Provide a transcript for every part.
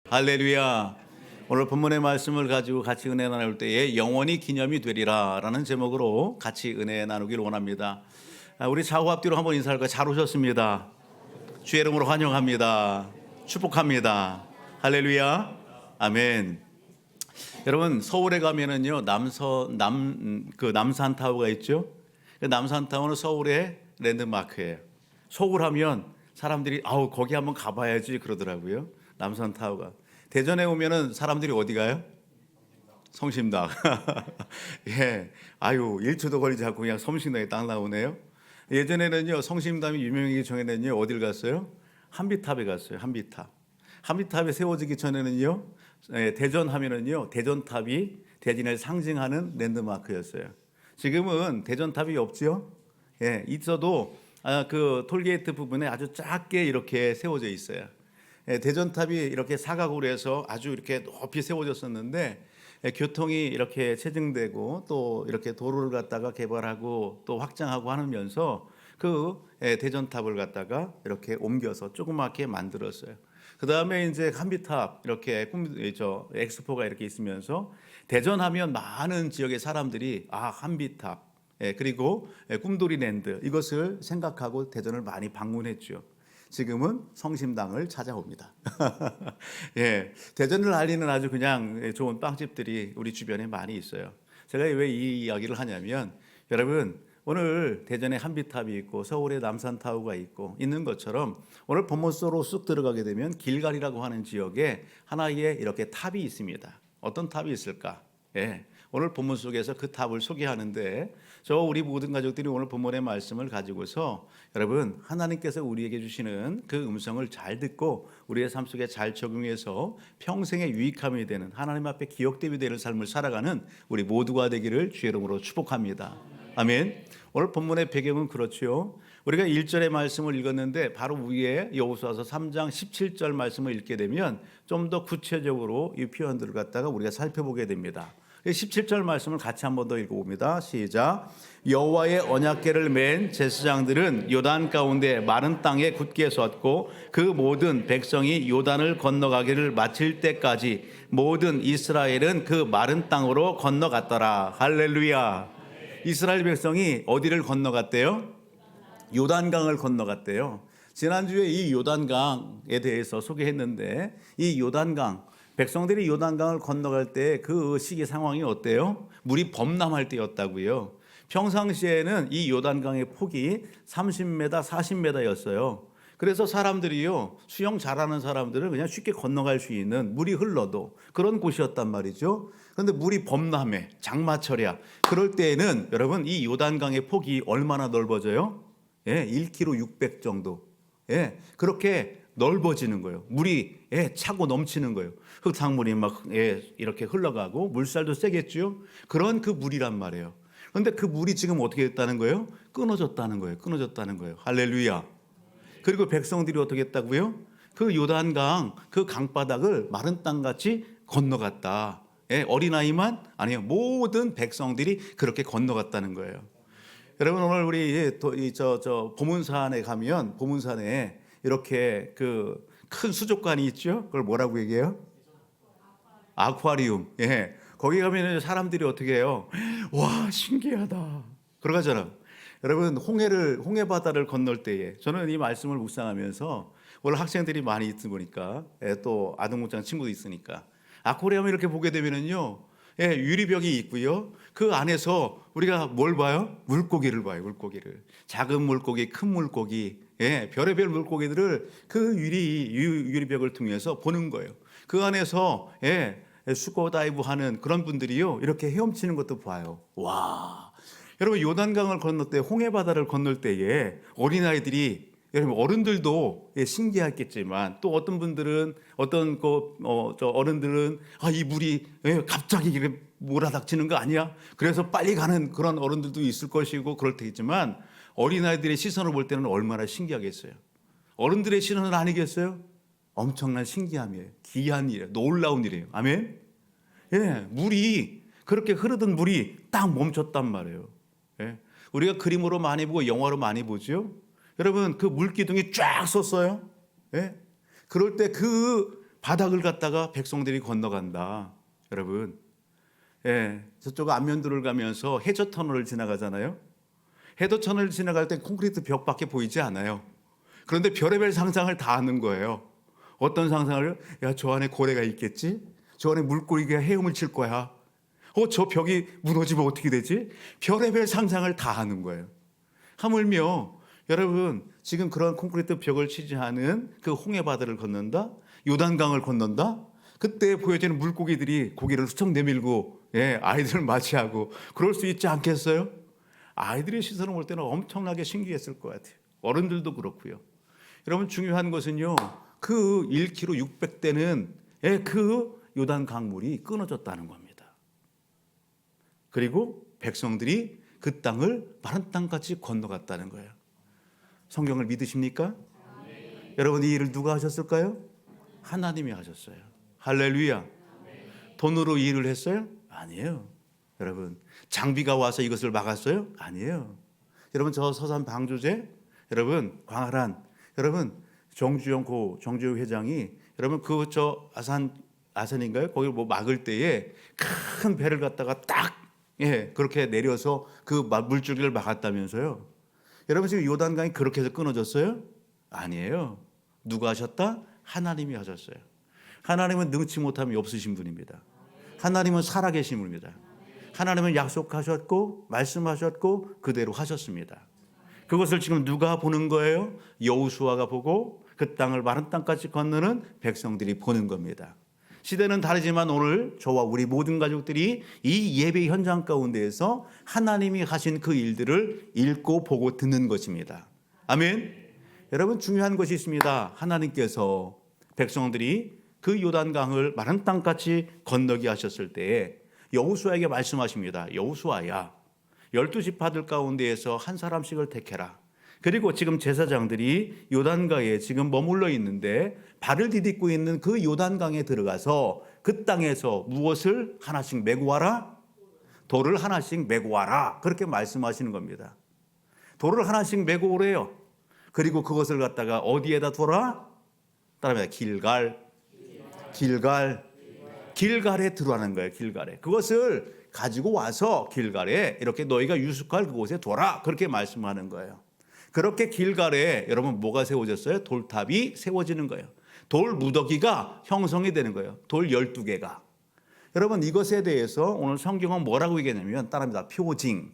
할렐루야. 오늘 본문의 말씀을 가지고 같이 은혜 나눌 때에 영원히 기념이 되리라 라는 제목으로 같이 은혜 나누기를 원합니다. 우리 좌우 앞뒤로 한번 인사할까요? 잘 오셨습니다. 주의 이름으로 환영합니다. 축복합니다. 할렐루야. 아멘. 여러분, 서울에 가면은요 남산 타워가 있죠. 남산 타워는 서울의 랜드마크예요. 서울 하면 사람들이 거기 한번 가봐야지 그러더라고요. 남산 타워가. 대전에 오면은 사람들이 어디 가요? 성심당. 예. 1초도 걸리지 않고 그냥 성심당에 딱 나오네요. 예전에는요, 성심당이 유명하기 전에는요, 어딜 갔어요? 한비탑에 갔어요. 한비탑. 한비탑에 세워지기 전에는요, 대전 하면은요, 대전탑이 대전을 상징하는 랜드마크였어요. 지금은 대전탑이 없죠? 예, 있어도 그 톨게이트 부분에 아주 작게 이렇게 세워져 있어요. 대전탑이 이렇게 사각으로 해서 아주 이렇게 높이 세워졌었는데 교통이 이렇게 체증되고 또 이렇게 도로를 갖다가 개발하고 또 확장하고 하면서 그 대전탑을 갖다가 이렇게 옮겨서 조그맣게 만들었어요. 그 다음에 이제 한비탑 이렇게 엑스포가 이렇게 있으면서 대전하면 많은 지역의 사람들이 한비탑 그리고 꿈돌이랜드 이것을 생각하고 대전을 많이 방문했죠. 지금은 성심당을 찾아옵니다. 예, 대전을 알리는 아주 그냥 좋은 빵집들이 우리 주변에 많이 있어요. 제가 왜 이 이야기를 하냐면 여러분 오늘 대전에 한비탑이 있고 서울에 남산타워가 있는 것처럼 오늘 본문 속으로 쑥 들어가게 되면 길갈이라고 하는 지역에 하나의 이렇게 탑이 있습니다. 어떤 탑이 있을까? 예, 오늘 본문 속에서 그 탑을 소개하는데 우리 모든 가족들이 오늘 본문의 말씀을 가지고서 여러분 하나님께서 우리에게 주시는 그 음성을 잘 듣고 우리의 삶 속에 잘 적용해서 평생에 유익함이 되는 하나님 앞에 기억되게 되는 삶을 살아가는 우리 모두가 되기를 주의 이름으로 축복합니다. 아멘. 오늘 본문의 배경은 그렇죠. 우리가 1절의 말씀을 읽었는데 바로 위에 여호수아서 3장 17절 말씀을 읽게 되면 좀 더 구체적으로 이 표현들을 갖다가 우리가 살펴보게 됩니다. 17절 말씀을 같이 한 번 더 읽어봅니다. 시작. 여호와의 언약궤를 맨 제사장들은 요단 가운데 마른 땅에 굳게 섰고 그 모든 백성이 요단을 건너가기를 마칠 때까지 모든 이스라엘은 그 마른 땅으로 건너갔더라. 할렐루야. 이스라엘 백성이 어디를 건너갔대요? 요단강을 건너갔대요. 지난주에 이 요단강에 대해서 소개했는데 이 요단강 백성들이 요단강을 건너갈 때 그 시기 상황이 어때요? 물이 범람할 때였다고요. 평상시에는 이 요단강의 폭이 30m, 40m였어요. 그래서 사람들이요, 수영 잘하는 사람들은 그냥 쉽게 건너갈 수 있는 물이 흘러도 그런 곳이었단 말이죠. 그런데 물이 범람해, 장마철이야. 그럴 때에는 여러분 이 요단강의 폭이 얼마나 넓어져요? 1km 600 정도. 그렇게 넓어지는 거예요. 물이 차고 넘치는 거예요. 흙탕물이 막 이렇게 흘러가고 물살도 세겠죠. 그런 그 물이란 말이에요. 그런데 그 물이 지금 어떻게 됐다는 거예요? 끊어졌다는 거예요. 끊어졌다는 거예요. 할렐루야. 그리고 백성들이 어떻게 했다고요? 그 요단강 그 강바닥을 마른 땅같이 건너갔다. 어린아이만 아니에요. 모든 백성들이 그렇게 건너갔다는 거예요. 여러분 오늘 우리 보문산에 가면 보문산에 이렇게 그 큰 수족관이 있죠. 그걸 뭐라고 얘기해요? 아쿠아리움. 거기 가면 사람들이 어떻게 해요? 와, 신기하다. 그러가잖아. 여러분 홍해 바다를 건널 때에 저는 이 말씀을 묵상하면서 오늘 학생들이 많이 있으니까 또 아동목장 친구도 있으니까 아쿠아리움을 이렇게 보게 되면은요. 유리벽이 있고요. 그 안에서 우리가 뭘 봐요? 물고기를 봐요. 물고기를. 작은 물고기, 큰 물고기, 별의별 물고기들을 그 유리벽을 통해서 보는 거예요. 그 안에서 수거 다이브 하는 그런 분들이요. 이렇게 헤엄치는 것도 봐요. 와. 여러분 요단강을 건널 때 홍해 바다를 건널 때에 어린아이들이 여러분 어른들도 신기했겠지만 또 어떤 분들은 어른들은 이 물이 갑자기 이렇게 몰아닥치는 거 아니야? 그래서 빨리 가는 그런 어른들도 있을 것이고 그럴 테겠지만 어린아이들의 시선을 볼 때는 얼마나 신기하겠어요. 어른들의 시선은 아니겠어요? 엄청난 신기함이에요. 귀한 일이에요. 놀라운 일이에요. 아멘. 물이 그렇게 흐르던 물이 딱 멈췄단 말이에요. 우리가 그림으로 많이 보고 영화로 많이 보죠. 여러분 그 물기둥이 쫙 섰어요. 그럴 때 그 바닥을 갖다가 백성들이 건너간다. 여러분, 예, 저쪽 안면도를 가면서 해저 터널을 지나가잖아요. 해저 터널을 지나갈 때 콘크리트 벽밖에 보이지 않아요. 그런데 별의별 상상을 다 하는 거예요. 어떤 상상을? 야, 저 안에 고래가 있겠지? 저 안에 물고기가 헤엄을 칠 거야. 저 벽이 무너지면 어떻게 되지? 별의별 상상을 다 하는 거예요. 하물며 여러분, 지금 그런 콘크리트 벽을 치지 않은 그 홍해바다를 건넌다? 요단강을 건넌다? 그때 보여지는 물고기들이 고개를 훌쩍 내밀고, 예, 아이들을 맞이하고 그럴 수 있지 않겠어요? 아이들의 시선을 볼 때는 엄청나게 신기했을 것 같아요. 어른들도 그렇고요. 여러분, 중요한 것은요, 그 1km 600대는 그 요단 강물이 끊어졌다는 겁니다. 그리고 백성들이 그 땅을 마른 땅같이 건너갔다는 거예요. 성경을 믿으십니까? 여러분, 이 일을 누가 하셨을까요? 하나님이 하셨어요. 할렐루야. 돈으로 이 일을 했어요? 아니에요. 여러분, 장비가 와서 이것을 막았어요? 아니에요. 여러분, 저 서산 방조제, 여러분, 광활한, 여러분, 정주영 회장이, 여러분, 저 아산인가요? 거기 뭐 막을 때에 큰 배를 갖다가 딱, 예, 그렇게 내려서 그 물줄기를 막았다면서요. 여러분, 지금 요단강이 그렇게 해서 끊어졌어요? 아니에요. 누가 하셨다? 하나님이 하셨어요. 하나님은 능치 못함이 없으신 분입니다. 하나님은 살아계신 분입니다. 하나님은 약속하셨고 말씀하셨고 그대로 하셨습니다. 그것을 지금 누가 보는 거예요? 여호수아가 보고 그 땅을 마른 땅까지 건너는 백성들이 보는 겁니다. 시대는 다르지만 오늘 저와 우리 모든 가족들이 이 예배 현장 가운데에서 하나님이 하신 그 일들을 읽고 보고 듣는 것입니다. 아멘. 여러분, 중요한 것이 있습니다. 하나님께서 백성들이 그 요단강을 마른 땅같이 건너게 하셨을 때에 여호수아에게 말씀하십니다. 여호수아야, 12지파들 가운데에서 한 사람씩을 택해라. 그리고 지금 제사장들이 요단강에 지금 머물러 있는데 발을 디딛고 있는 그 요단강에 들어가서 그 땅에서 무엇을 하나씩 메고 와라? 돌을 하나씩 메고 와라. 그렇게 말씀하시는 겁니다. 돌을 하나씩 메고 오래요. 그리고 그것을 갖다가 어디에다 둬라? 따라합니다. 길갈에 들어가는 거예요. 길갈에. 그것을 가지고 와서 길갈에 이렇게 너희가 유숙할 그곳에 둬라. 그렇게 말씀하는 거예요. 그렇게 길갈에 여러분 뭐가 세워졌어요? 돌탑이 세워지는 거예요. 돌 무더기가 형성이 되는 거예요. 돌 12개가. 여러분, 이것에 대해서 오늘 성경은 뭐라고 얘기하냐면 따라합니다. 표징.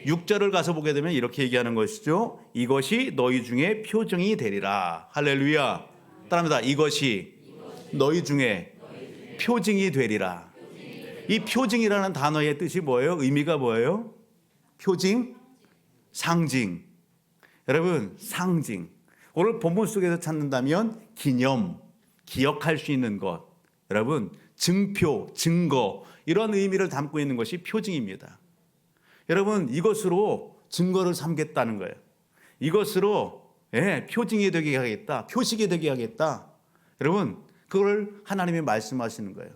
6절을 가서 보게 되면 이렇게 얘기하는 것이죠. 이것이 너희 중에 표징이 되리라. 할렐루야. 따라합니다. 이것이 너희 중에 표징이 되리라. 이 표징이라는 단어의 뜻이 뭐예요? 의미가 뭐예요? 표징, 상징. 여러분, 상징. 오늘 본문 속에서 찾는다면 기념, 기억할 수 있는 것. 여러분, 증표, 증거, 이런 의미를 담고 있는 것이 표징입니다. 여러분, 이것으로 증거를 삼겠다는 거예요. 이것으로 표징이 되게 하겠다, 표식이 되게 하겠다. 여러분, 그걸 하나님이 말씀하시는 거예요.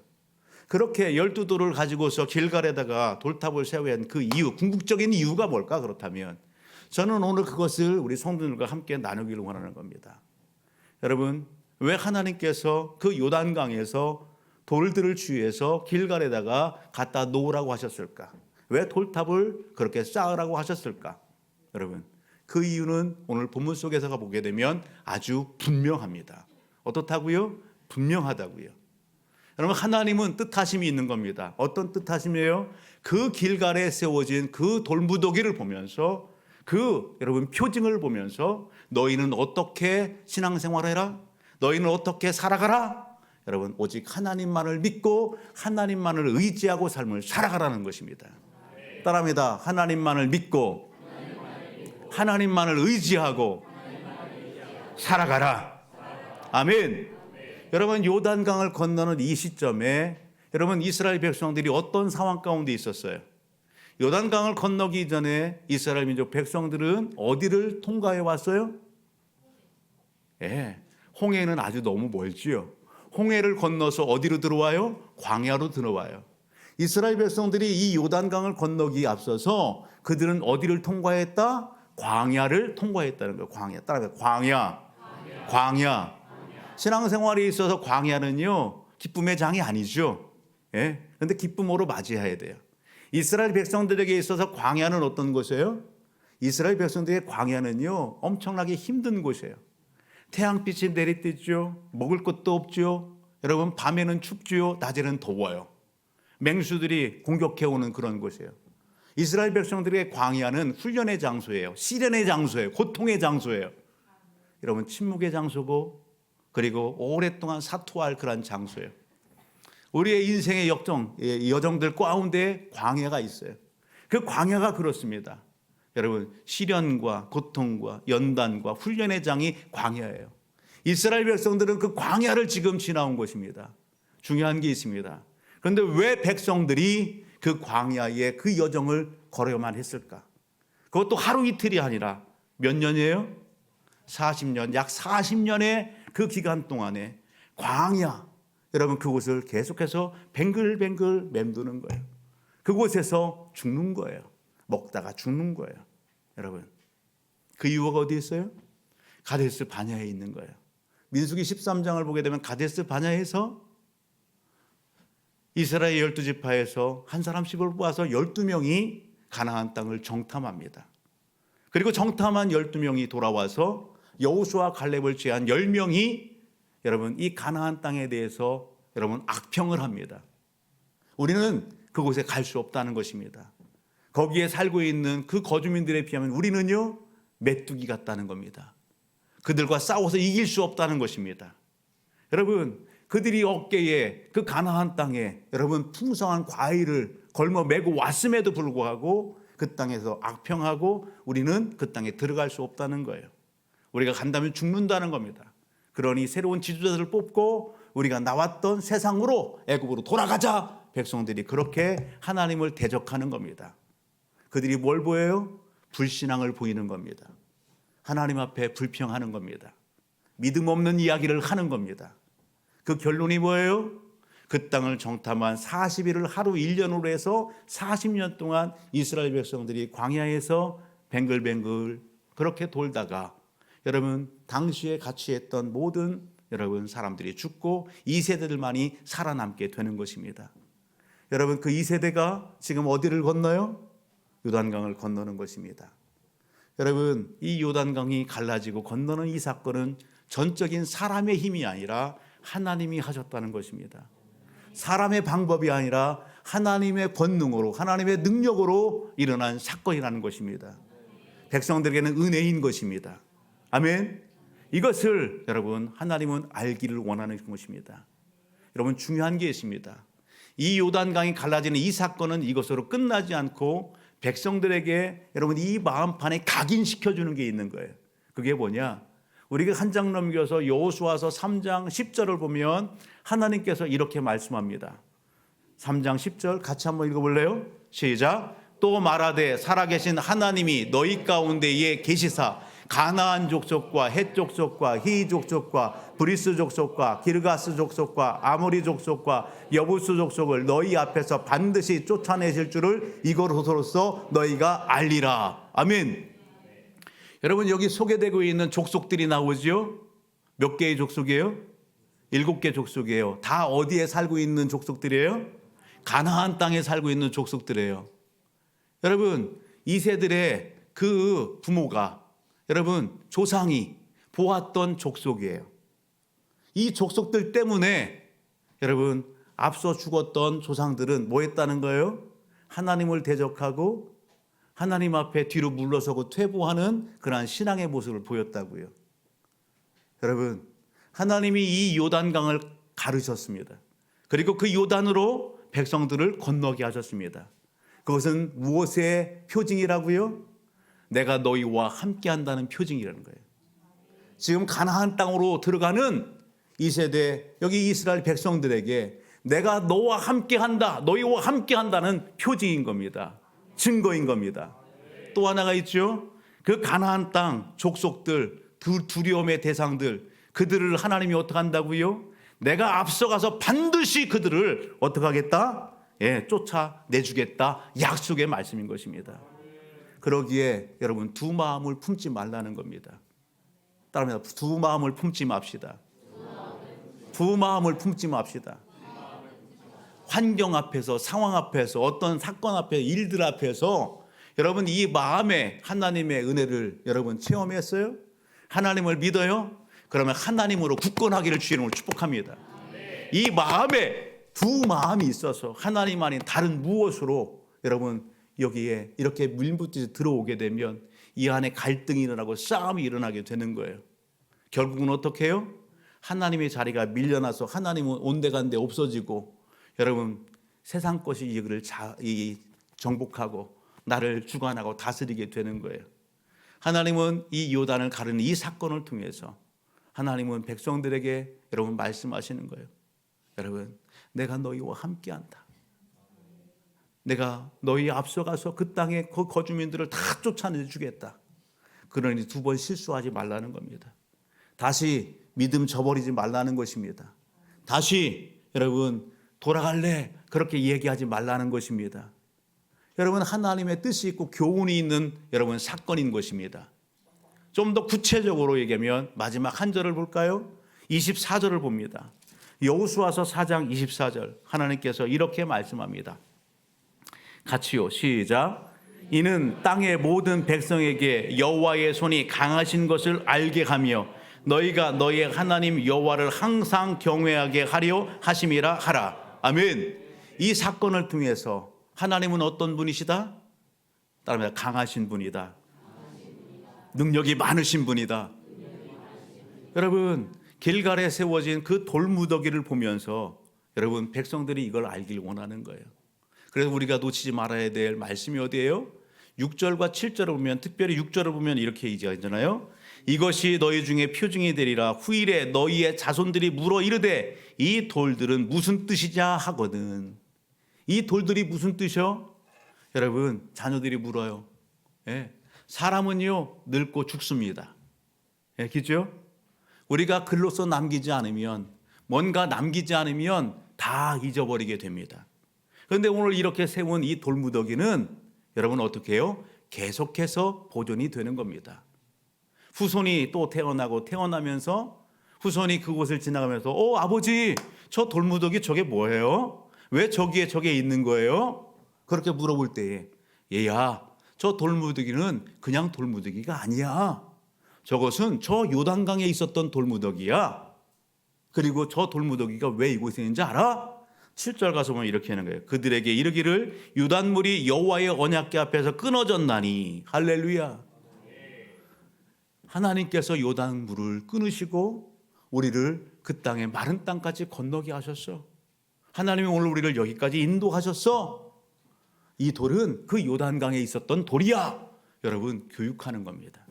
그렇게 12돌을 가지고서 길갈에다가 돌탑을 세워야 한 그 이유, 궁극적인 이유가 뭘까? 그렇다면 저는 오늘 그것을 우리 성도들과 함께 나누기를 원하는 겁니다. 여러분, 왜 하나님께서 그 요단강에서 돌들을 취해서 길갈에다가 갖다 놓으라고 하셨을까? 왜 돌탑을 그렇게 쌓으라고 하셨을까? 여러분, 그 이유는 오늘 본문 속에서 보게 되면 아주 분명합니다. 어떻다고요? 분명하다고요. 여러분, 하나님은 뜻하심이 있는 겁니다. 어떤 뜻하심이에요? 그 길갈에 세워진 그 돌무더기를 보면서 여러분 표징을 보면서 너희는 어떻게 신앙생활을 해라? 너희는 어떻게 살아가라? 여러분, 오직 하나님만을 믿고 하나님만을 의지하고 삶을 살아가라는 것입니다. 따라합니다. 하나님만을 믿고 하나님만을 의지하고 살아가라. 아멘. 여러분, 요단강을 건너는 이 시점에 여러분 이스라엘 백성들이 어떤 상황 가운데 있었어요? 요단강을 건너기 전에 이스라엘 민족 백성들은 어디를 통과해 왔어요? 홍해는 아주 너무 멀지요. 홍해를 건너서 어디로 들어와요? 광야로 들어와요. 이스라엘 백성들이 이 요단강을 건너기 앞서서 그들은 어디를 통과했다? 광야를 통과했다는 거예요. 광야. 따라서 광야. 신앙생활에 있어서 광야는요, 기쁨의 장이 아니죠. 예? 근데 기쁨으로 맞이해야 돼요. 이스라엘 백성들에게 있어서 광야는 어떤 곳이에요? 이스라엘 백성들의 광야는요, 엄청나게 힘든 곳이에요. 태양빛이 내리쬐죠. 먹을 것도 없죠. 여러분, 밤에는 춥죠. 낮에는 더워요. 맹수들이 공격해오는 그런 곳이에요. 이스라엘 백성들의 광야는 훈련의 장소예요. 시련의 장소예요. 고통의 장소예요. 여러분, 침묵의 장소고, 그리고 오랫동안 사투할 그런 장소예요. 우리의 인생의 여정들 가운데 광야가 있어요. 그 광야가 그렇습니다. 여러분, 시련과 고통과 연단과 훈련의 장이 광야예요. 이스라엘 백성들은 그 광야를 지금 지나온 것입니다. 중요한 게 있습니다. 그런데 왜 백성들이 그 광야의 그 여정을 걸어야만 했을까? 그것도 하루 이틀이 아니라 몇 년이에요? 40년, 약 40년의 그 기간 동안에 광야, 여러분, 그곳을 계속해서 뱅글뱅글 맴도는 거예요. 그곳에서 죽는 거예요. 먹다가 죽는 거예요. 여러분, 그 이유가 어디 있어요? 가데스 바냐에 있는 거예요. 민수기 13장을 보게 되면 가데스 바냐에서 이스라엘 12지파에서 한 사람씩을 뽑아서 12명이 가나안 땅을 정탐합니다. 그리고 정탐한 12명이 돌아와서 여호수아 갈렙을 제한 10명이 여러분, 이 가나안 땅에 대해서 여러분 악평을 합니다. 우리는 그곳에 갈 수 없다는 것입니다. 거기에 살고 있는 그 거주민들에 비하면 우리는요, 메뚜기 같다는 겁니다. 그들과 싸워서 이길 수 없다는 것입니다. 여러분, 그들이 어깨에 그 가나안 땅에 여러분 풍성한 과일을 걸머 메고 왔음에도 불구하고 그 땅에서 악평하고 우리는 그 땅에 들어갈 수 없다는 거예요. 우리가 간다면 죽는다는 겁니다. 그러니 새로운 지도자들을 뽑고 우리가 나왔던 세상으로 애굽으로 돌아가자. 백성들이 그렇게 하나님을 대적하는 겁니다. 그들이 뭘 보여요? 불신앙을 보이는 겁니다. 하나님 앞에 불평하는 겁니다. 믿음 없는 이야기를 하는 겁니다. 그 결론이 뭐예요? 그 땅을 정탐한 40일을 하루 1년으로 해서 40년 동안 이스라엘 백성들이 광야에서 뱅글뱅글 그렇게 돌다가 여러분, 당시에 같이 했던 모든 여러분 사람들이 죽고 2세대들만이 살아남게 되는 것입니다. 여러분, 그 2세대가 지금 어디를 건너요? 요단강을 건너는 것입니다. 여러분, 이 요단강이 갈라지고 건너는 이 사건은 전적인 사람의 힘이 아니라 하나님이 하셨다는 것입니다. 사람의 방법이 아니라 하나님의 권능으로, 하나님의 능력으로 일어난 사건이라는 것입니다. 백성들에게는 은혜인 것입니다. 아멘. 이것을 여러분, 하나님은 알기를 원하는 것입니다. 여러분, 중요한 게 있습니다. 이 요단강이 갈라지는 이 사건은 이것으로 끝나지 않고 백성들에게 여러분 이 마음판에 각인시켜주는 게 있는 거예요. 그게 뭐냐? 우리가 한 장 넘겨서 여호수아서 3장 10절을 보면 하나님께서 이렇게 말씀합니다. 3장 10절 같이 한번 읽어볼래요? 시작. 또 말하되 살아계신 하나님이 너희 가운데에 계시사 가나안 족속과 헷 족속과 히 족속과 브리스 족속과 기르가스 족속과 아모리 족속과 여부스 족속을 너희 앞에서 반드시 쫓아내실 줄을 이것으로서 너희가 알리라. 아멘. 여러분, 여기 소개되고 있는 족속들이 나오죠? 몇 개의 족속이에요? 7개 족속이에요. 다 어디에 살고 있는 족속들이에요? 가나안 땅에 살고 있는 족속들이에요. 여러분, 이 세들의 그 부모가 여러분 조상이 보았던 족속이에요. 이 족속들 때문에 여러분 앞서 죽었던 조상들은 뭐 했다는 거예요? 하나님을 대적하고 하나님 앞에 뒤로 물러서고 퇴보하는 그러한 신앙의 모습을 보였다고요. 여러분, 하나님이 이 요단강을 가르셨습니다. 그리고 그 요단으로 백성들을 건너게 하셨습니다. 그것은 무엇의 표징이라고요? 내가 너희와 함께 한다는 표징이라는 거예요. 지금 가나안 땅으로 들어가는 이 세대, 여기 이스라엘 백성들에게 내가 너와 함께 한다, 너희와 함께 한다는 표징인 겁니다. 증거인 겁니다. 또 하나가 있죠. 그 가나안 땅 족속들, 두려움의 대상들, 그들을 하나님이 어떻게 한다고요? 내가 앞서가서 반드시 그들을 어떻게 하겠다? 쫓아내주겠다. 약속의 말씀인 것입니다. 그러기에 여러분 두 마음을 품지 말라는 겁니다. 따라합니다. 두 마음을 품지 맙시다. 두 마음을 품지 맙시다. 환경 앞에서, 상황 앞에서, 어떤 사건 앞에, 일들 앞에서 여러분 이 마음에 하나님의 은혜를 여러분 체험했어요? 하나님을 믿어요? 그러면 하나님으로 굳건하기를 주님을 축복합니다. 이 마음에 두 마음이 있어서 하나님 아닌 다른 무엇으로 여러분 여기에 이렇게 밀붙듯이 들어오게 되면 이 안에 갈등이 일어나고 싸움이 일어나게 되는 거예요. 결국은 어떻게 해요? 하나님의 자리가 밀려나서 하나님은 온데간데 없어지고 여러분 세상 것이 이를 정복하고 나를 주관하고 다스리게 되는 거예요. 하나님은 이 요단을 가르는 이 사건을 통해서 하나님은 백성들에게 여러분 말씀하시는 거예요. 여러분 내가 너희와 함께한다. 내가 너희 앞서가서 그 땅의 그 거주민들을 다 쫓아내주겠다. 그러니 두 번 실수하지 말라는 겁니다. 다시 믿음 저버리지 말라는 것입니다. 다시 여러분 돌아갈래 그렇게 얘기하지 말라는 것입니다. 여러분 하나님의 뜻이 있고 교훈이 있는 여러분 사건인 것입니다. 좀 더 구체적으로 얘기하면 마지막 한 절을 볼까요? 24절을 봅니다. 여호수아서 4장 24절 하나님께서 이렇게 말씀합니다. 같이요. 시작. 이는 땅의 모든 백성에게 여호와의 손이 강하신 것을 알게 하며 너희가 너희의 하나님 여호와를 항상 경외하게 하려 하심이라 하라. 아멘. 이 사건을 통해서 하나님은 어떤 분이시다? 따라합니다. 강하신 분이다. 능력이 많으신 분이다. 여러분 길갈에 세워진 그 돌무더기를 보면서 여러분 백성들이 이걸 알길 원하는 거예요. 그래서 우리가 놓치지 말아야 될 말씀이 어디예요? 6절과 7절을 보면 특별히 6절을 보면 이렇게 얘기하잖아요. 이것이 너희 중에 표징이 되리라. 후일에 너희의 자손들이 물어 이르되 이 돌들은 무슨 뜻이냐 하거든. 이 돌들이 무슨 뜻이요? 여러분 자녀들이 물어요. 예. 사람은요 늙고 죽습니다. 예, 그죠? 우리가 글로써 남기지 않으면 뭔가 남기지 않으면 다 잊어버리게 됩니다. 그런데 오늘 이렇게 세운 이 돌무더기는 여러분 어떻게 해요? 계속해서 보존이 되는 겁니다. 후손이 또 태어나면서 후손이 그곳을 지나가면서 아버지 저 돌무더기 저게 뭐예요? 왜 저게 있는 거예요? 그렇게 물어볼 때에 얘야 저 돌무더기는 그냥 돌무더기가 아니야. 저것은 저 요단강에 있었던 돌무더기야. 그리고 저 돌무더기가 왜 이곳에 있는지 알아? 7절 가서 보면 이렇게 하는 거예요. 그들에게 이르기를 요단물이 여호와의 언약궤 앞에서 끊어졌나니. 할렐루야. 하나님께서 요단물을 끊으시고 우리를 그 땅에 마른 땅까지 건너게 하셨어. 하나님이 오늘 우리를 여기까지 인도하셨어. 이 돌은 그 요단강에 있었던 돌이야. 여러분 교육하는 겁니다.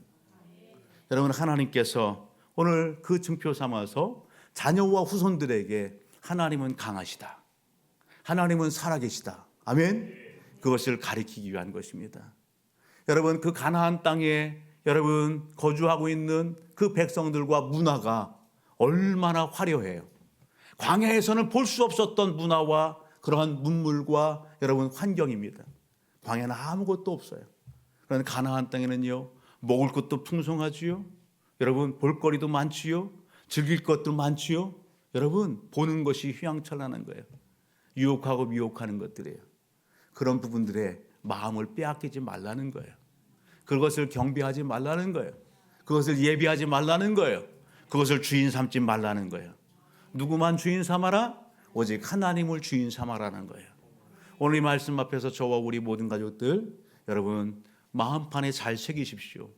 여러분 하나님께서 오늘 그 증표 삼아서 자녀와 후손들에게 하나님은 강하시다. 하나님은 살아계시다. 아멘. 그것을 가리키기 위한 것입니다. 여러분 그 가나안 땅에 여러분 거주하고 있는 그 백성들과 문화가 얼마나 화려해요. 광야에서는 볼 수 없었던 문화와 그러한 문물과 여러분 환경입니다. 광야는 아무것도 없어요. 그런데 가나안 땅에는요 먹을 것도 풍성하지요. 여러분 볼거리도 많지요. 즐길 것도 많지요. 여러분 보는 것이 휘황찬란한 거예요. 유혹하고 미혹하는 것들이에요. 그런 부분들의 마음을 빼앗기지 말라는 거예요. 그것을 경배하지 말라는 거예요. 그것을 예비하지 말라는 거예요. 그것을 주인 삼지 말라는 거예요. 누구만 주인 삼아라? 오직 하나님을 주인 삼아라는 거예요. 오늘 이 말씀 앞에서 저와 우리 모든 가족들 여러분 마음판에 잘 새기십시오.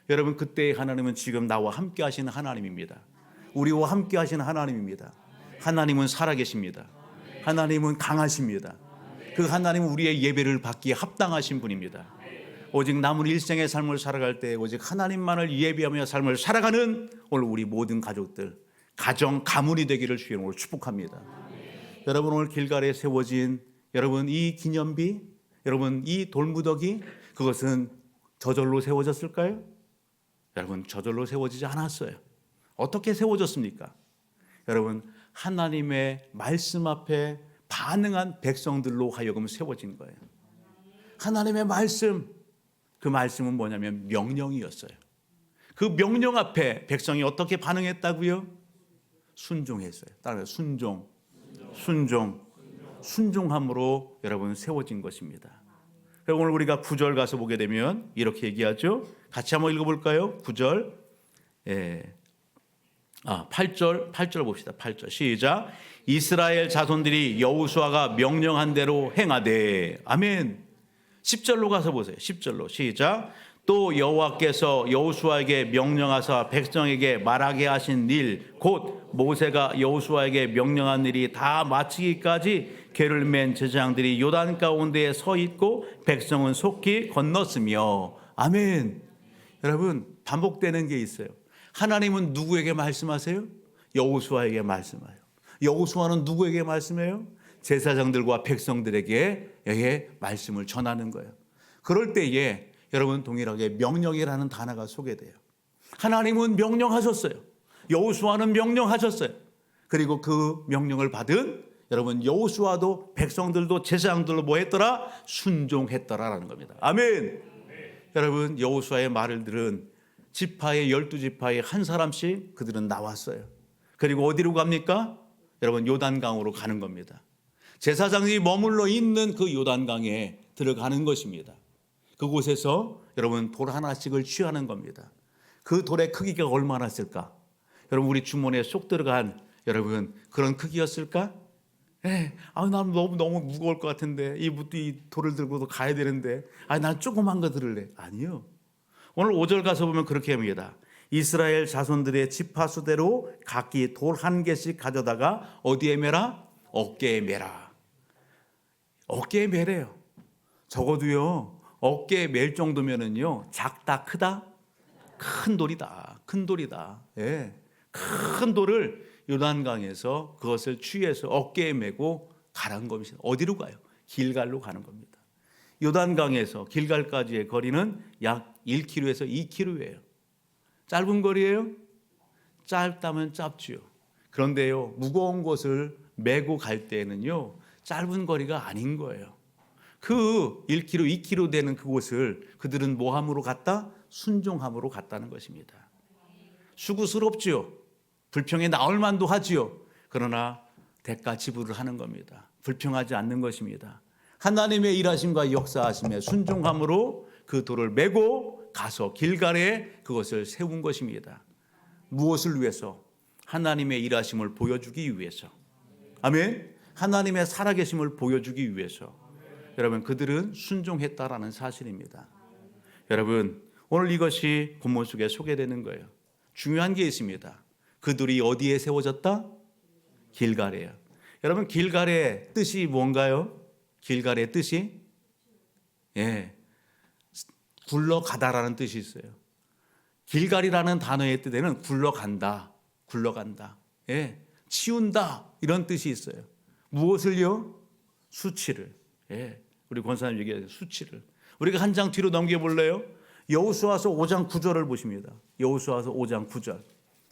여러분 그때의 하나님은 지금 나와 함께 하시는 하나님입니다. 우리와 함께 하시는 하나님입니다. 하나님은 살아계십니다. 하나님은 강하십니다. 그 하나님은 우리의 예배를 받기에 합당하신 분입니다. 오직 남은 일생의 삶을 살아갈 때 오직 하나님만을 예배하며 삶을 살아가는 오늘 우리 모든 가족들 가정 가문이 되기를 주의 이름으로 축복합니다. 여러분 오늘 길갈에 세워진 여러분 이 기념비 여러분 이 돌무더기 그것은 저절로 세워졌을까요? 여러분 저절로 세워지지 않았어요. 어떻게 세워졌습니까? 여러분 하나님의 말씀 앞에 반응한 백성들로 하여금 세워진 거예요. 하나님의 말씀 그 말씀은 뭐냐면 명령이었어요. 그 명령 앞에 백성이 어떻게 반응했다고요? 순종했어요. 따라서 순종함으로 여러분 세워진 것입니다. 오늘 우리가 9절 가서 보게 되면 이렇게 얘기하죠. 같이 한번 읽어볼까요? 9절. 8절 봅시다. 8절 시작. 이스라엘 자손들이 여호수아가 명령한 대로 행하되. 아멘. 10절로 가서 보세요. 10절로 시작. 또 여호와께서 여호수아에게 명령하사 백성에게 말하게 하신 일 곧 모세가 여호수아에게 명령한 일이 다 마치기까지 궤를 맨 제사장들이 요단 가운데에 서 있고 백성은 속히 건넜으며. 아멘. 여러분 반복되는 게 있어요. 하나님은 누구에게 말씀하세요? 여호수아에게 말씀해요. 여호수아는 누구에게 말씀해요? 제사장들과 백성들에게 말씀을 전하는 거예요. 그럴 때에 여러분 동일하게 명령이라는 단어가 소개돼요. 하나님은 명령하셨어요. 여호수아는 명령하셨어요. 그리고 그 명령을 받은 여러분 여호수아도 백성들도 제사장들도 뭐 했더라? 순종했더라라는 겁니다. 아멘. 여러분 여호수아의 말을 들은 지파의 12지파의 한 사람씩 그들은 나왔어요. 그리고 어디로 갑니까? 여러분 요단강으로 가는 겁니다. 제사장이 머물러 있는 그 요단강에 들어가는 것입니다. 그곳에서 여러분 돌 하나씩을 취하는 겁니다. 그 돌의 크기가 얼마나 쓸까? 여러분 우리 주머니에 쏙 들어간 여러분 그런 크기였을까? 난 너무 무거울 것 같은데 이 돌을 들고도 가야 되는데 난 조그만 거 들을래. 아니요. 오늘 5절 가서 보면 그렇게 합니다. 이스라엘 자손들의 지파 수대로 각기 돌 한 개씩 가져다가 어디에 매라? 어깨에 매라. 어깨에 매래요. 적어도요 어깨에 맬 정도면은요 작다 크다? 큰 돌이다. 큰 돌이다. 큰 돌을 요단강에서 그것을 취해서 어깨에 메고 가란 겁니다. 어디로 가요? 길갈로 가는 겁니다. 요단강에서 길갈까지의 거리는 약 1km에서 2km예요. 짧은 거리예요? 짧다면 짧지요. 그런데요 무거운 것을 메고 갈 때는요 짧은 거리가 아닌 거예요. 그 1km, 2km 되는 그곳을 그들은 뭐함으로 갔다? 순종함으로 갔다는 것입니다. 수고스럽지요. 불평에 나올 만도 하지요. 그러나 대가 지불을 하는 겁니다. 불평하지 않는 것입니다. 하나님의 일하심과 역사하심에 순종함으로 그 돌을 메고 가서 길갈에 그것을 세운 것입니다. 무엇을 위해서? 하나님의 일하심을 보여주기 위해서. 아멘. 하나님의 살아계심을 보여주기 위해서. 여러분 그들은 순종했다라는 사실입니다. 여러분 오늘 이것이 본문 속에 소개되는 거예요. 중요한 게 있습니다. 그들이 어디에 세워졌다? 길갈에요. 여러분 길갈의 뜻이 뭔가요? 길갈의 뜻이 굴러가다라는 뜻이 있어요. 길갈이라는 단어의 뜻에는 굴러간다, 치운다 이런 뜻이 있어요. 무엇을요? 수치를. 우리 권사님 얘기하죠. 수치를. 우리가 한 장 뒤로 넘겨볼래요? 여호수아서 5장 9절을 보십니다. 여호수아서 5장 9절.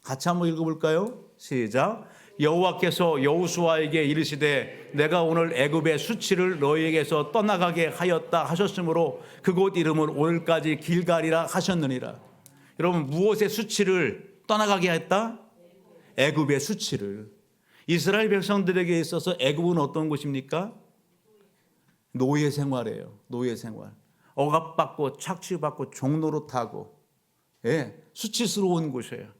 같이 한번 읽어볼까요? 시작. 여호와께서 여호수아에게 이르시되 내가 오늘 애굽의 수치를 너희에게서 떠나가게 하였다 하셨으므로 그곳 이름을 오늘까지 길갈이라 하셨느니라. 여러분 무엇의 수치를 떠나가게 했다? 애굽의 수치를. 이스라엘 백성들에게 있어서 애굽은 어떤 곳입니까? 노예 생활이에요. 노예 생활. 억압받고 착취받고 종노릇하고 수치스러운 곳이에요.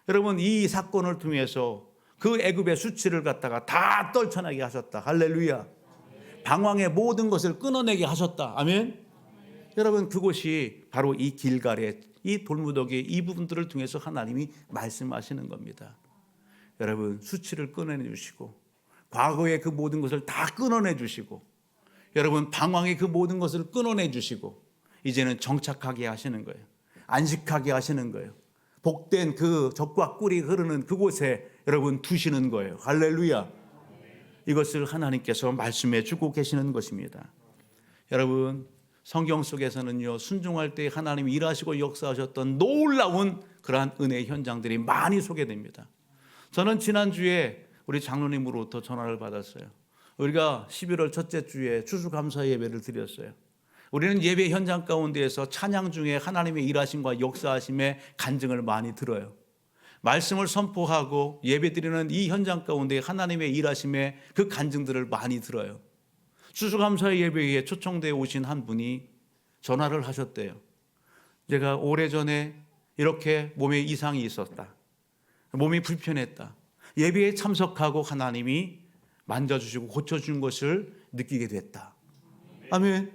여러분 이 사건을 통해서 그 애굽의 수치를 갖다가 다 떨쳐나게 하셨다. 할렐루야. 방황의 모든 것을 끊어내게 하셨다. 아멘. 여러분 그곳이 바로 이 길갈의 이 돌무더기 이 부분들을 통해서 하나님이 말씀하시는 겁니다. 여러분 수치를 끊어내 주시고 과거의 그 모든 것을 다 끊어내 주시고 여러분 방황의 그 모든 것을 끊어내 주시고 이제는 정착하게 하시는 거예요. 안식하게 하시는 거예요. 복된 그 젖과 꿀이 흐르는 그곳에 여러분 두시는 거예요. 할렐루야. 이것을 하나님께서 말씀해 주고 계시는 것입니다. 여러분 성경 속에서는요 순종할 때 하나님이 일하시고 역사하셨던 놀라운 그러한 은혜의 현장들이 많이 소개됩니다. 저는 지난주에 우리 장로님으로부터 전화를 받았어요. 우리가 11월 첫째 주에 추수감사 예배를 드렸어요. 우리는 예배 현장 가운데에서 찬양 중에 하나님의 일하심과 역사하심의 간증을 많이 들어요. 말씀을 선포하고 예배드리는 이 현장 가운데 하나님의 일하심의 그 간증들을 많이 들어요. 추수감사의 예배에 초청되어 오신 한 분이 전화를 하셨대요. 제가 오래전에 이렇게 몸에 이상이 있었다. 몸이 불편했다. 예배에 참석하고 하나님이 만져주시고 고쳐준 것을 느끼게 됐다. 아멘.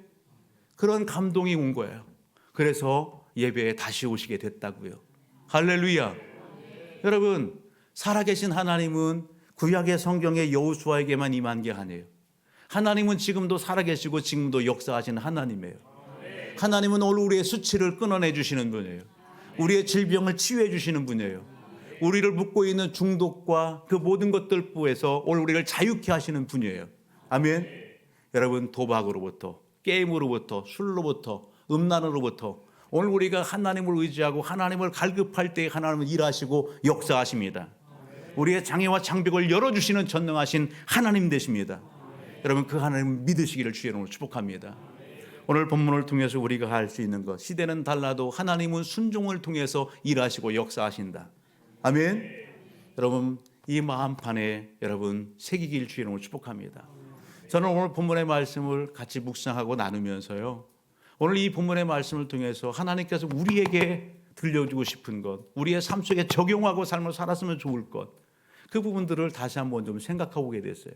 그런 감동이 온 거예요. 그래서 예배에 다시 오시게 됐다고요. 할렐루야. 여러분, 살아계신 하나님은 구약의 성경의 여호수아에게만 임한 게 아니에요. 하나님은 지금도 살아계시고 지금도 역사하시는 하나님이에요. 하나님은 오늘 우리의 수치를 끊어내 주시는 분이에요. 우리의 질병을 치유해 주시는 분이에요. 우리를 묶고 있는 중독과 그 모든 것들에서 오늘 우리를 자유케 하시는 분이에요. 아멘. 여러분, 도박으로부터, 게임으로부터, 술로부터, 음란으로부터 오늘 우리가 하나님을 의지하고 하나님을 갈급할 때 하나님은 일하시고 역사하십니다. 우리의 장애와 장벽을 열어주시는 전능하신 하나님 되십니다. 여러분, 그 하나님 믿으시기를 주의 이름으로 축복합니다. 오늘 본문을 통해서 우리가 할 수 있는 것, 시대는 달라도 하나님은 순종을 통해서 일하시고 역사하신다. 아멘. 여러분, 이 마음판에 여러분 새기길 주의 이름으로 축복합니다. 저는 오늘 본문의 말씀을 같이 묵상하고 나누면서요, 오늘 이 본문의 말씀을 통해서 하나님께서 우리에게 들려주고 싶은 것, 우리의 삶 속에 적용하고 삶을 살았으면 좋을 것, 그 부분들을 다시 한번 좀 생각하고 오게 됐어요.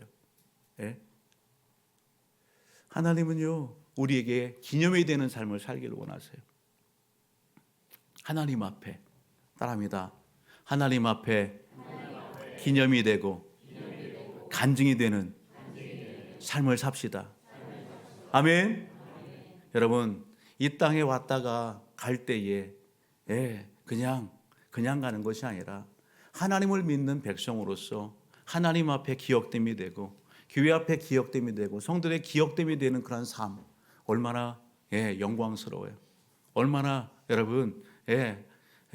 예? 하나님은요, 우리에게 기념이 되는 삶을 살기를 원하세요. 하나님 앞에, 따라합니다. 하나님 앞에 기념이 되고 간증이 되는 삶을 삽시다. 아멘. 여러분, 이 땅에 왔다가 갈 때에 그냥 가는 것이 아니라 하나님을 믿는 백성으로서 하나님 앞에 기억됨이 되고 교회 앞에 기억됨이 되고 성도들의 기억됨이 되는 그런 삶, 얼마나 영광스러워요. 얼마나 여러분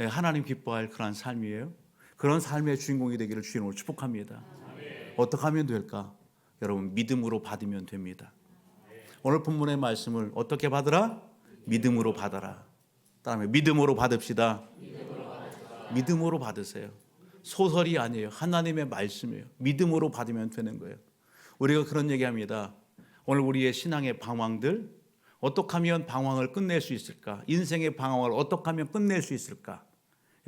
하나님 기뻐할 그런 삶이에요. 그런 삶의 주인공이 되기를 주님으로 축복합니다. 어떻게 하면 될까? 여러분, 믿음으로 받으면 됩니다. 오늘 본문의 말씀을 어떻게 받으라? 믿음으로 받아라. 다음에 믿음으로 받읍시다. 믿음으로 받으세요. 소설이 아니에요. 하나님의 말씀이에요. 믿음으로 받으면 되는 거예요. 우리가 그런 얘기합니다. 오늘 우리의 신앙의 방황들, 어떻게 하면 방황을 끝낼 수 있을까? 인생의 방황을 어떻게 하면 끝낼 수 있을까?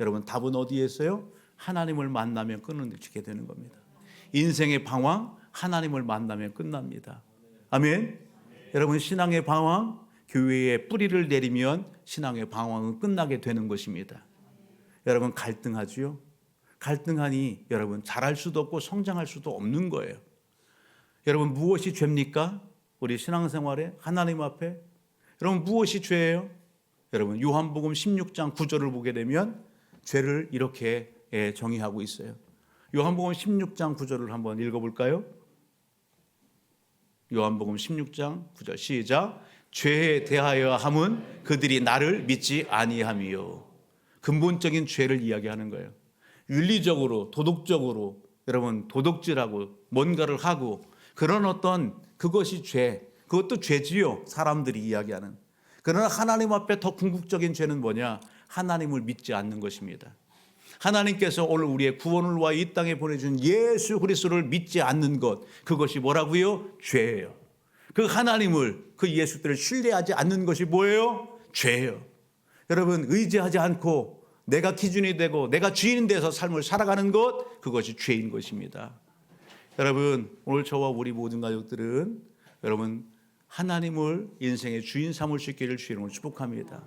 여러분, 답은 어디에 있어요? 하나님을 만나면 끊어지게 되는 겁니다. 인생의 방황, 하나님을 만나면 끝납니다. 아멘. 여러분, 신앙의 방황, 교회에 뿌리를 내리면 신앙의 방황은 끝나게 되는 것입니다. 여러분, 갈등하지요? 갈등하니 여러분 잘할 수도 없고 성장할 수도 없는 거예요. 여러분, 무엇이 죄입니까? 우리 신앙생활에 하나님 앞에 여러분 무엇이 죄예요? 여러분, 요한복음 16장 9절을 보게 되면 죄를 이렇게 정의하고 있어요. 요한복음 16장 9절을 한번 읽어볼까요? 요한복음 16장 9절 시작. 죄에 대하여 함은 그들이 나를 믿지 아니함이요. 근본적인 죄를 이야기하는 거예요. 윤리적으로, 도덕적으로 여러분 도덕질하고 뭔가를 하고 그런 어떤 그것이 죄, 그것도 죄지요. 사람들이 이야기하는. 그러나 하나님 앞에 더 궁극적인 죄는 뭐냐? 하나님을 믿지 않는 것입니다. 하나님께서 오늘 우리의 구원을 위하여 이 땅에 보내준 예수 그리스도를 믿지 않는 것, 그것이 뭐라고요? 죄예요. 그 하나님을, 그 예수들을 신뢰하지 않는 것이 뭐예요? 죄예요. 여러분, 의지하지 않고 내가 기준이 되고 내가 주인이 돼서 삶을 살아가는 것, 그것이 죄인 것입니다. 여러분, 오늘 저와 우리 모든 가족들은 여러분 하나님을 인생의 주인 삼을 수 있기를 주님으로 축복합니다.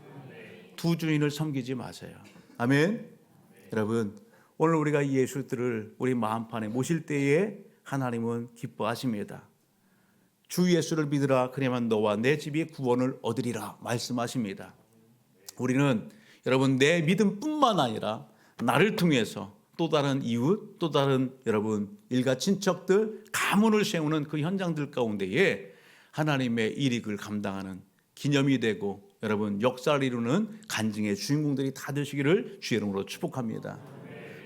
두 주인을 섬기지 마세요. 아멘. 여러분, 오늘 우리가 예수들을 우리 마음판에 모실 때에 하나님은 기뻐하십니다. 주 예수를 믿으라, 그래야만 너와 내 집이 구원을 얻으리라 말씀하십니다. 우리는 여러분 내 믿음뿐만 아니라 나를 통해서 또 다른 이웃, 또 다른 여러분 일가 친척들, 가문을 세우는 그 현장들 가운데에 하나님의 일익을 감당하는 기념이 되고 여러분 역사를 이루는 간증의 주인공들이 다 되시기를 주의 이름으로 축복합니다.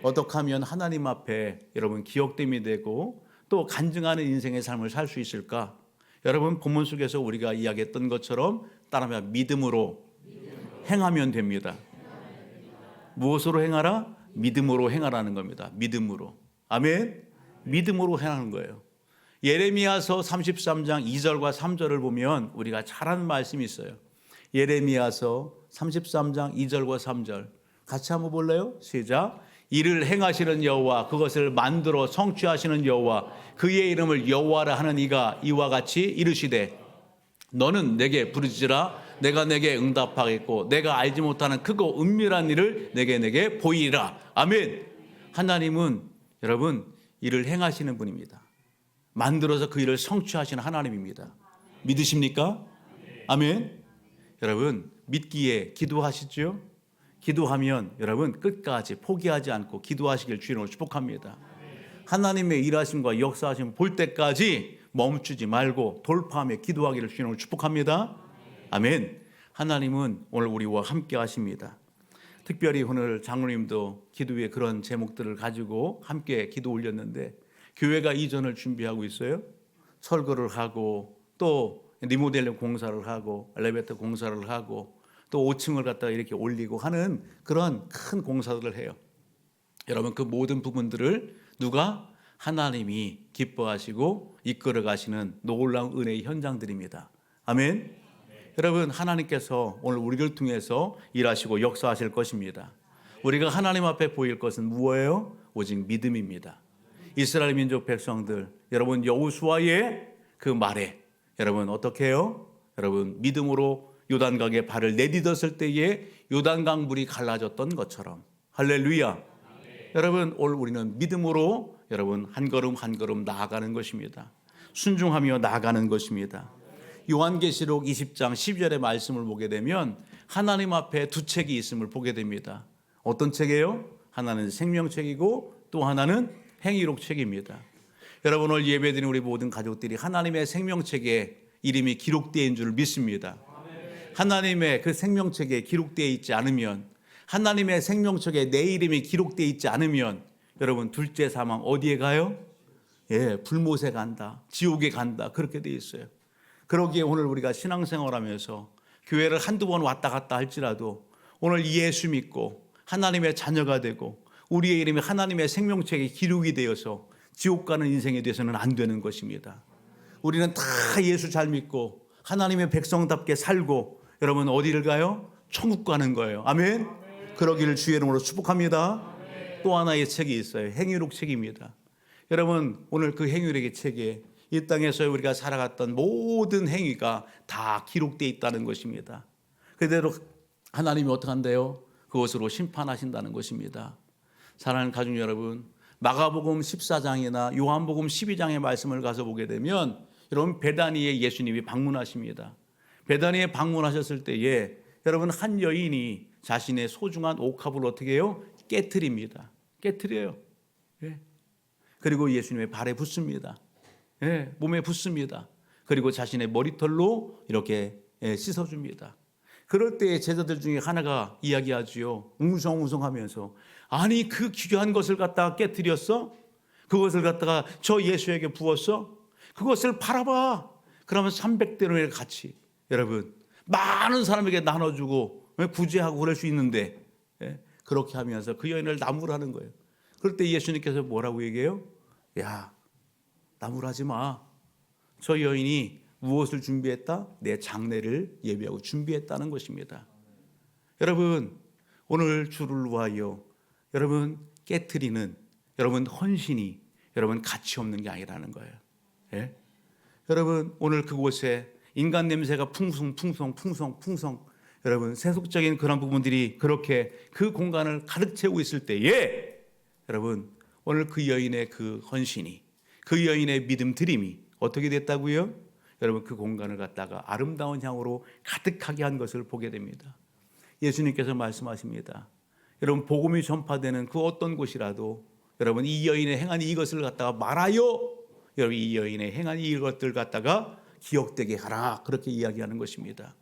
어떻게 하면 하나님 앞에 여러분 기억됨이 되고 또 간증하는 인생의 삶을 살 수 있을까? 여러분 본문 속에서 우리가 이야기했던 것처럼 따라하면 믿음으로 행하면 됩니다. 무엇으로 행하라? 믿음으로 행하라는 겁니다. 믿음으로. 아멘. 믿음으로 행하는 거예요. 예레미야서 33장 2절과 3절을 보면 우리가 잘 아는 말씀이 있어요. 예레미야서 33장 2절과 3절 같이 한번 볼래요? 시작. 이를 행하시는 여호와, 그것을 만들어 성취하시는 여호와, 그의 이름을 여호와라 하는 이가 이와 같이 이르시되 너는 내게 부르짖으라. 내가 내게 응답하겠고 내가 알지 못하는 크고 은밀한 일을 내게 보이리라. 아멘. 하나님은 여러분 일을 행하시는 분입니다. 만들어서 그 일을 성취하시는 하나님입니다. 믿으십니까? 아멘. 여러분 믿기에 기도하시죠? 기도하면 여러분 끝까지 포기하지 않고 기도하시길 주님으로 축복합니다. 하나님의 일하심과 역사하심 볼 때까지 멈추지 말고 돌파하며 기도하기를 주님으로 축복합니다. 아멘. 하나님은 오늘 우리와 함께 하십니다. 특별히 오늘 장로님도 기도에 그런 제목들을 가지고 함께 기도 올렸는데 교회가 이전을 준비하고 있어요. 철거를 하고 또 리모델링 공사를 하고 엘리베이터 공사를 하고 또 5층을 갖다가 이렇게 올리고 하는 그런 큰 공사들을 해요. 여러분 그 모든 부분들을 누가? 하나님이 기뻐하시고 이끌어 가시는 놀라운 은혜의 현장들입니다. 아멘. 여러분 하나님께서 오늘 우리를 통해서 일하시고 역사하실 것입니다. 우리가 하나님 앞에 보일 것은 무엇이에요? 오직 믿음입니다. 이스라엘 민족 백성들 여러분 여호수아의 그 말에 여러분 어떻게 해요? 여러분 믿음으로 요단강에 발을 내딛었을 때에 요단강 물이 갈라졌던 것처럼 할렐루야. 여러분 오늘 우리는 믿음으로 여러분 한 걸음 한 걸음 나아가는 것입니다. 순종하며 나아가는 것입니다. 요한계시록 20장 12절의 말씀을 보게 되면 하나님 앞에 두 책이 있음을 보게 됩니다. 어떤 책이에요? 하나는 생명책이고 또 하나는 행위록 책입니다. 여러분 오늘 예배드리는 우리 모든 가족들이 하나님의 생명책에 이름이 기록되어 있는 줄 믿습니다. 하나님의 그 생명책에 기록되어 있지 않으면 하나님의 생명책에 내 이름이 기록되어 있지 않으면 여러분 둘째 사망 어디에 가요? 불못에 간다, 지옥에 간다 그렇게 되어 있어요. 그러기에 오늘 우리가 신앙생활하면서 교회를 한두 번 왔다 갔다 할지라도 오늘 예수 믿고 하나님의 자녀가 되고 우리의 이름이 하나님의 생명책에 기록이 되어서 지옥 가는 인생에 대해서는 안 되는 것입니다. 우리는 다 예수 잘 믿고 하나님의 백성답게 살고 여러분 어디를 가요? 천국 가는 거예요. 아멘. 그러기를 주의 이름으로 축복합니다. 또 하나의 책이 있어요. 행위록 책입니다. 여러분 오늘 그 행위록의 책에 이 땅에서 우리가 살아갔던 모든 행위가 다 기록되어 있다는 것입니다. 그대로 하나님이 어떻게 한대요? 그것으로 심판하신다는 것입니다. 사랑하는 가족 여러분, 마가복음 14장이나 요한복음 12장의 말씀을 가서 보게 되면 여러분 베다니에 예수님이 방문하십니다. 베다니에 방문하셨을 때에 여러분 한 여인이 자신의 소중한 옥합을 어떻게 해요? 깨트립니다. 깨트려요. 그리고 예수님의 발에 붓습니다. 몸에 붓습니다. 그리고 자신의 머리털로 이렇게 씻어줍니다. 그럴 때 제자들 중에 하나가 이야기하지요. 웅성웅성하면서 아니 그 귀한 것을 갖다가 깨뜨렸어? 그것을 갖다가 저 예수에게 부었어? 그것을 팔아봐. 그러면 300데나리온을 같이 여러분 많은 사람에게 나눠주고 구제하고 그럴 수 있는데 그렇게 하면서 그 여인을 나무라는 거예요. 그럴 때 예수님께서 뭐라고 얘기해요? 야 나무라지 마. 저 여인이 무엇을 준비했다? 내 장례를 예비하고 준비했다는 것입니다. 여러분 오늘 주를 위하여 여러분 깨트리는 여러분 헌신이 여러분 가치 없는 게 아니라는 거예요. 여러분 오늘 그곳에 인간 냄새가 풍성 여러분 세속적인 그런 부분들이 그렇게 그 공간을 가득 채우고 있을 때에 여러분 오늘 그 여인의 그 헌신이 그 여인의 믿음 드림이 어떻게 됐다고요? 여러분 그 공간을 갖다가 아름다운 향으로 가득하게 한 것을 보게 됩니다. 예수님께서 말씀하십니다. 여러분 복음이 전파되는 그 어떤 곳이라도 여러분 이 여인의 행한 이것을 갖다가 말하여 여러분 이 여인의 행한 이것들 갖다가 기억되게 하라 그렇게 이야기하는 것입니다.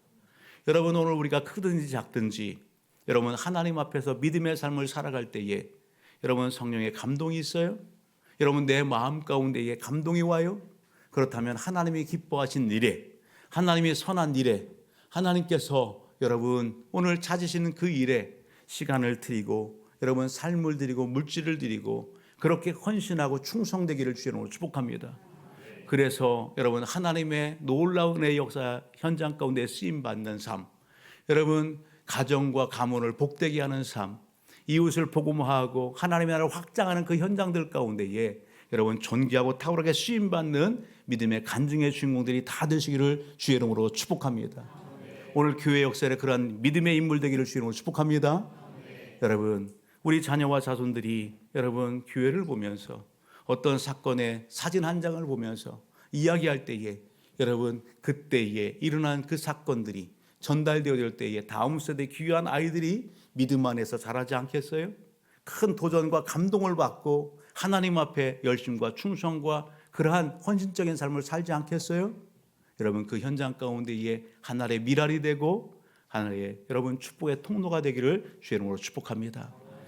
여러분 오늘 우리가 크든지 작든지 여러분 하나님 앞에서 믿음의 삶을 살아갈 때에 여러분 성령의 감동이 있어요? 여러분 내 마음 가운데에 감동이 와요? 그렇다면 하나님이 기뻐하신 일에 하나님이 선한 일에 하나님께서 여러분 오늘 찾으시는 그 일에 시간을 드리고 여러분 삶을 드리고 물질을 드리고 그렇게 헌신하고 충성되기를 주의 이름으로 축복합니다. 그래서 여러분 하나님의 놀라운 은혜의 역사 현장 가운데 쓰임받는 삶, 여러분 가정과 가문을 복되게 하는 삶, 이웃을 복음화하고 하나님의 나라를 확장하는 그 현장들 가운데에 여러분 존귀하고 탁월하게 쓰임받는 믿음의 간증의 주인공들이 다 되시기를 주의 이름으로 축복합니다. 오늘 교회 역사에 그러한 믿음의 인물 되기를 주의 이름으로 축복합니다. 여러분 우리 자녀와 자손들이 여러분 교회를 보면서 어떤 사건의 사진 한 장을 보면서 이야기할 때에 여러분 그때에 일어난 그 사건들이 전달되어 될 때에 다음 세대 귀한 아이들이 믿음 안에서 자라지 않겠어요? 큰 도전과 감동을 받고 하나님 앞에 열심과 충성과 그러한 헌신적인 삶을 살지 않겠어요? 여러분 그 현장 가운데에 하나의 미랄이 되고 하나의 여러분 축복의 통로가 되기를 주의 이름으로 축복합니다.